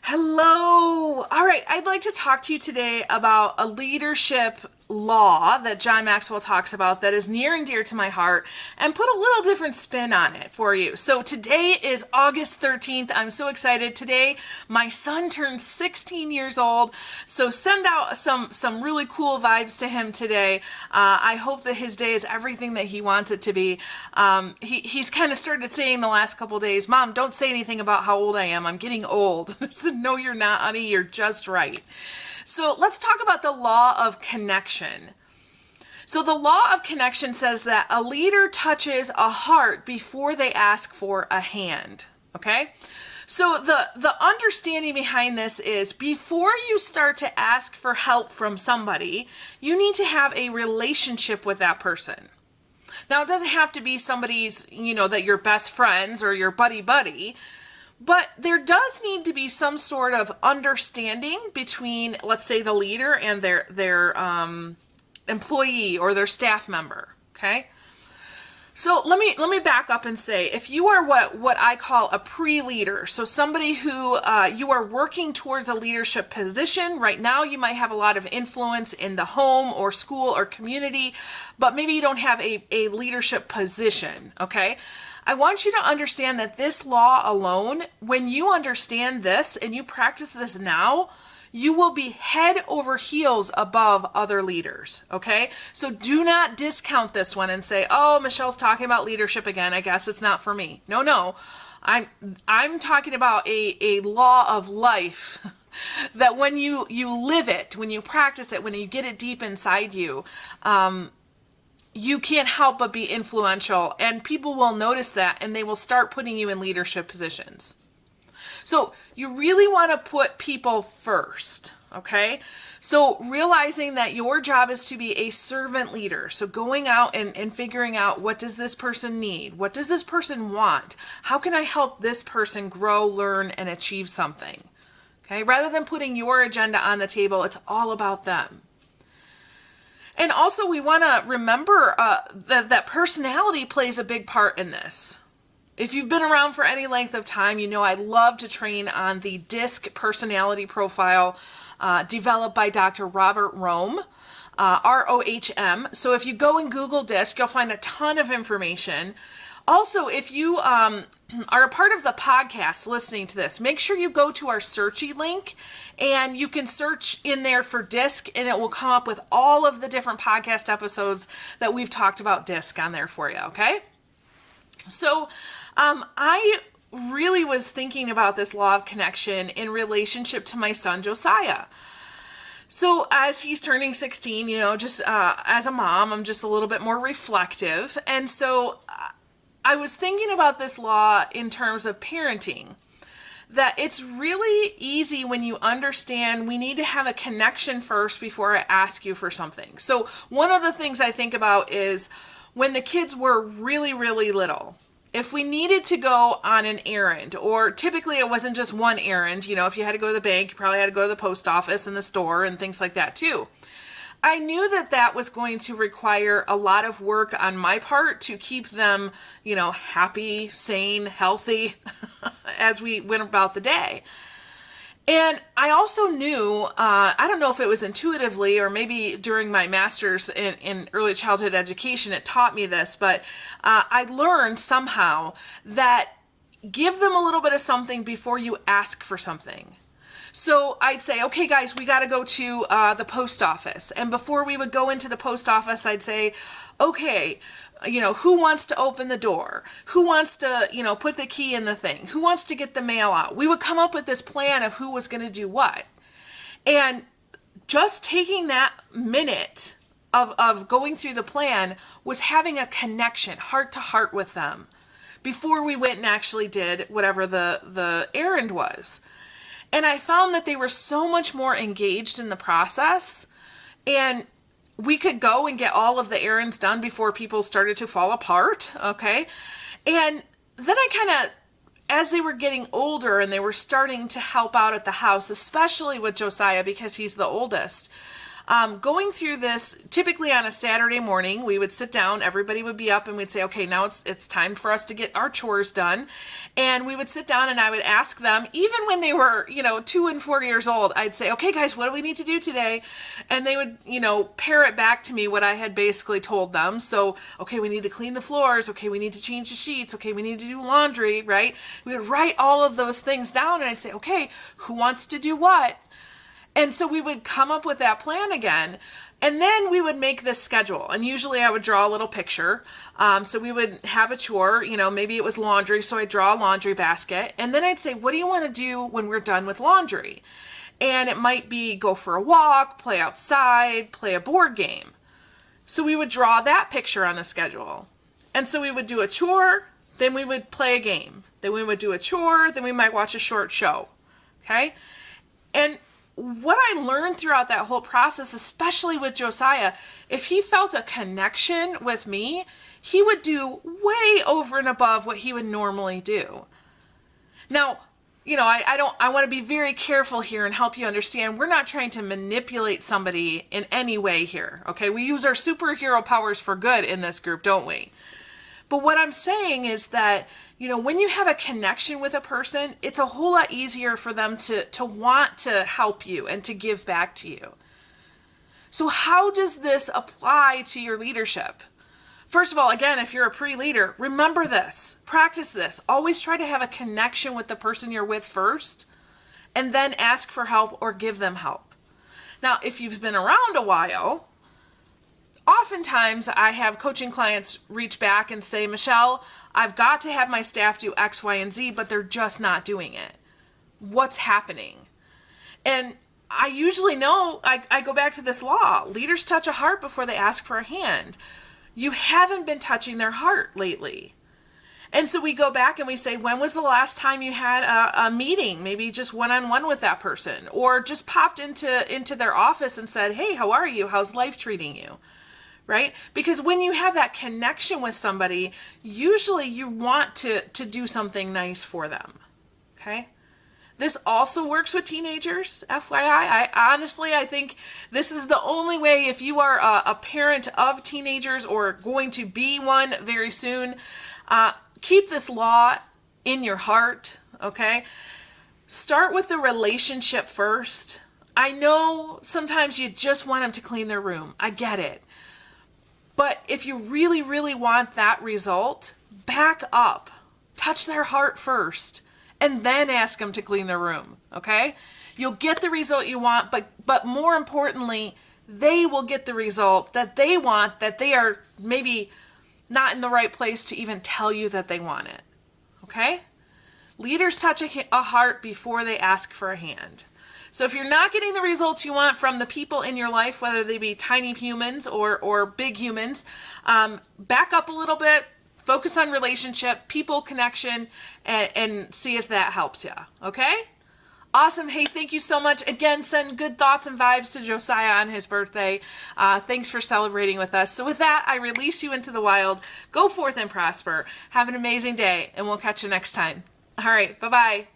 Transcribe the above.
Hello. All right, I'd like to talk to you today about a leadership law that John Maxwell talks about that is near and dear to my heart and put a little different spin on it for you. So today is August 13th. I'm so excited. Today, my son turns 16 years old. So send out some really cool vibes to him today. I hope that his day is everything that he wants it to be. He's kind of started saying the last couple days, Mom, don't say anything about how old I am. I'm getting old. I said, no, you're not, honey. You're just right. So let's talk about the law of connection. So the law of connection says that a leader touches a heart before they ask for a hand. Okay? So the understanding behind this is before you start to ask for help from somebody, you need to have a relationship with that person. Now, it doesn't have to be somebody's, that you're best friends or your buddy. But there does need to be some sort of understanding between, let's say, the leader and their employee or their staff member. Okay, so let me back up and say, if you are what I call a pre-leader, so somebody who you are working towards a leadership position right now, you might have a lot of influence in the home or school or community, but maybe you don't have a leadership position. Okay. I want you to understand that this law alone, when you understand this and you practice this now, you will be head over heels above other leaders, okay? So do not discount this one and say, oh, Michelle's talking about leadership again. I guess it's not for me. No. I'm talking about a law of life that when you live it, when you practice it, when you get it deep inside you, you can't help but be influential, and people will notice that, and they will start putting you in leadership positions. So you really want to put people first, okay? So realizing that your job is to be a servant leader. So going out and figuring out, what does this person need? What does this person want? How can I help this person grow, learn, and achieve something? Okay? Rather than putting your agenda on the table, it's all about them. And also, we want to remember that personality plays a big part in this. If you've been around for any length of time, you know I love to train on the DISC personality profile developed by Dr. Robert Rohm, R-O-H-M. So if you go and Google DISC, you'll find a ton of information. Also, if you are a part of the podcast listening to this, make sure you go to our searchy link and you can search in there for DISC, and it will come up with all of the different podcast episodes that we've talked about DISC on there for you, okay? So I really was thinking about this law of connection in relationship to my son, Josiah. So as he's turning 16, just as a mom, I'm just a little bit more reflective. And so I was thinking about this law in terms of parenting, that it's really easy when you understand we need to have a connection first before I ask you for something. So one of the things I think about is when the kids were really, really little, if we needed to go on an errand, or typically it wasn't just one errand, if you had to go to the bank, you probably had to go to the post office and the store and things like that too. I knew that was going to require a lot of work on my part to keep them, happy, sane, healthy as we went about the day. And I also knew, I don't know if it was intuitively or maybe during my master's in early childhood education, it taught me this, but I learned somehow that give them a little bit of something before you ask for something. So I'd say, okay, guys, we got to go to the post office. And before we would go into the post office, I'd say, okay, who wants to open the door? Who wants to, put the key in the thing? Who wants to get the mail out? We would come up with this plan of who was going to do what. And just taking that minute of going through the plan was having a connection, heart to heart with them before we went and actually did whatever the errand was. And I found that they were so much more engaged in the process, and we could go and get all of the errands done before people started to fall apart, okay? And then I kind of, as they were getting older and they were starting to help out at the house, especially with Josiah because he's the oldest, going through this, typically on a Saturday morning, we would sit down, everybody would be up, and we'd say, okay, now it's time for us to get our chores done. And we would sit down and I would ask them, even when they were, 2 and 4 years old, I'd say, okay, guys, what do we need to do today? And they would, parrot back to me what I had basically told them. So, okay, we need to clean the floors. Okay, we need to change the sheets. Okay, we need to do laundry, right? We would write all of those things down and I'd say, okay, who wants to do what? And so we would come up with that plan again. And then we would make this schedule. And usually I would draw a little picture. So we would have a chore, maybe it was laundry. So I'd draw a laundry basket. And then I'd say, what do you want to do when we're done with laundry? And it might be go for a walk, play outside, play a board game. So we would draw that picture on the schedule. And so we would do a chore, then we would play a game. Then we would do a chore, then we might watch a short show. Okay? And what I learned throughout that whole process, especially with Josiah, if he felt a connection with me, he would do way over and above what he would normally do. Now, I want to be very careful here and help you understand we're not trying to manipulate somebody in any way here, okay? We use our superhero powers for good in this group, don't we? But what I'm saying is that, when you have a connection with a person, it's a whole lot easier for them to want to help you and to give back to you. So how does this apply to your leadership? First of all, again, if you're a pre-leader, remember this, practice this. Always try to have a connection with the person you're with first, and then ask for help or give them help. Now, if you've been around a while, oftentimes I have coaching clients reach back and say, Michelle, I've got to have my staff do X, Y, and Z, but they're just not doing it. What's happening? And I usually know, I go back to this law. Leaders touch a heart before they ask for a hand. You haven't been touching their heart lately. And so we go back and we say, when was the last time you had a meeting, maybe just one-on-one with that person, or just popped into their office and said, hey, how are you? How's life treating you? Right? Because when you have that connection with somebody, usually you want to do something nice for them. Okay? This also works with teenagers, FYI. I think this is the only way, if you are a parent of teenagers or going to be one very soon, keep this law in your heart, okay? Start with the relationship first. I know sometimes you just want them to clean their room. I get it. But if you really, really want that result, back up. Touch their heart first, and then ask them to clean their room, okay? You'll get the result you want, but more importantly, they will get the result that they want, that they are maybe not in the right place to even tell you that they want it, okay? Leaders touch a heart before they ask for a hand. So if you're not getting the results you want from the people in your life, whether they be tiny humans or big humans, back up a little bit, focus on relationship, people connection, and see if that helps you, okay? Awesome. Hey, thank you so much. Again, send good thoughts and vibes to Josiah on his birthday. Thanks for celebrating with us. So with that, I release you into the wild. Go forth and prosper. Have an amazing day, and we'll catch you next time. All right, bye-bye.